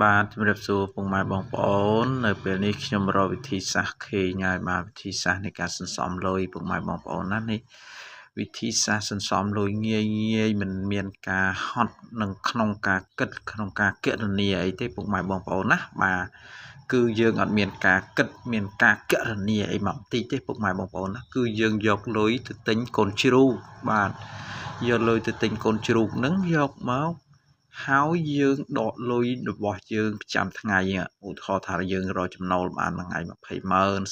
បាទជំរាបសួរពុកម៉ែបងប្អូននៅពេលនេះខ្ញុំរកវិធីសាស្ត្រឃើញហើយបាទវិធីសាស្ត្រនៃការសន្សំលុយពុកម៉ែបងប្អូនណានេះវិធីសាស្ត្រសន្សំលុយងាយមិនមានការហត់និងក្នុងការគិតក្នុងការគណនាអីទេពុកម៉ែបងប្អូនណាបាទគឺយើងអត់មានការគិតមានការគណនាអីមកបន្តិចទេពុកម៉ែបងប្អូនណាគឺយើងយកលុយទៅទិញកូនជ្រូកបាទយកលុយទៅទិញកូនជ្រូកហ្នឹងយកមកហើយយើងដកលុយរបស់យើងប្រចាំថ្ងៃឧទាហរណ៍ថាយើងរកចំណូលបានមួយថ្ងៃ200000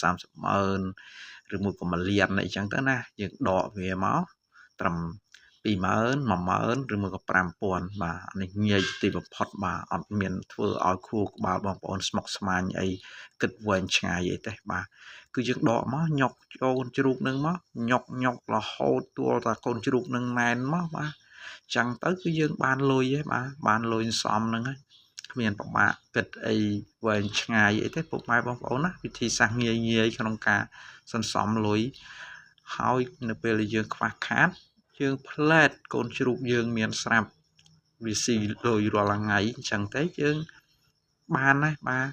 300000ឬមួយក៏1លានអីចឹងទៅណាយើងដកវាមកត្រឹម20000 10000ឬមួយក៏5000បាទនេះងាយទីបំផុតបាទអត់មានធ្វើឲ្យខួរក្បាលបងប្អូនស្មុគស្មាញអីគិតវែងឆ្ងាយអីទេបាទគឺយើងដកមកញុកកូនជ្រូកនឹងមកញុករហូតទាល់តែកូនជ្រូកនឹងណែនមកបាទចឹងទៅគឺយើងបានលុយហើយបាទបានលុយសំហ្នឹងហើយគ្មានពិបាកគិតអីវែងឆ្ងាយអីទេពុកម៉ែបងប្អូនណាវិធីសាស្ត្រងាយក្នុងការសន្សំលុយហើយនៅពេលដែលយើងខ្វះខាតយើងផ្លែតកូនជ្រូកយើងមានស្រាប់វាស៊ីលុយរាល់ថ្ងៃអញ្ចឹងទៅយើងបានហើយបាទ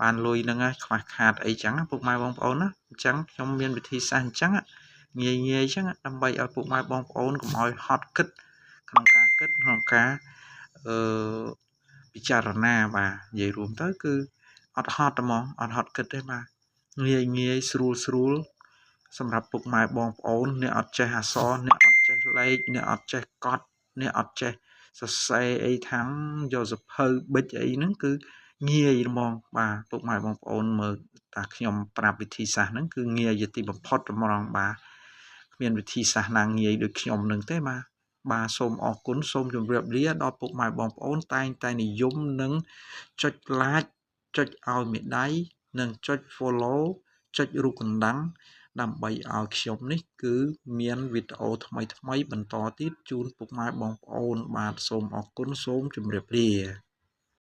បានលុយហ្នឹងហើយខ្វះខាតអីចឹងពុកម៉ែបងប្អូនណាអញ្ចឹងខ្ញុំមានវិធីសាស្ត្រអញ្ចឹងងាយអញ្ចឹងដើម្បីឲ្យពុកម៉ែបងប្អូនកុំឲ្យហត់គិតក្នុងការពិចារណាបាទនិយាយរួមទៅគឺអត់ហត់ហ្មងអត់ហត់គិតទេបាទងាយស្រួលសម្រាប់ពុកម៉ែបងប្អូនអ្នកអត់ចេះអក្សរអ្នកអត់ចេះលេខអ្នកអត់ចេះកត់អ្នកអត់ចេះសរសេរអីថាំយកសភៅប៊ិចអីហ្នឹងគឺងាយហ្មងបាទពុកម៉ែបងប្អូនមើលតាខ្ញុំប្រាប់វិធីសាស្ត្រហ្នឹងគឺងាយជាទីបំផុតហ្មងបាទគ្មានវិធីសាស្ត្រណាងាយដូចខ្ញុំនឹងទេបាទសូមអរគុណសូមជម្រាបលាដល់ពុកម៉ែបងប្អូនតែងតែនិយមនិងចុច like ចុចឲ្យមេដៃនិងចុច follow ចុចរូបកណ្ដឹងដើម្បីឲ្យខ្ញុំនេះគឺមានវីដេអូថ្មីបន្តទៀតជូនពុកម៉ែបងប្អូនបាទសូមអរគុណសូមជម្រាបលា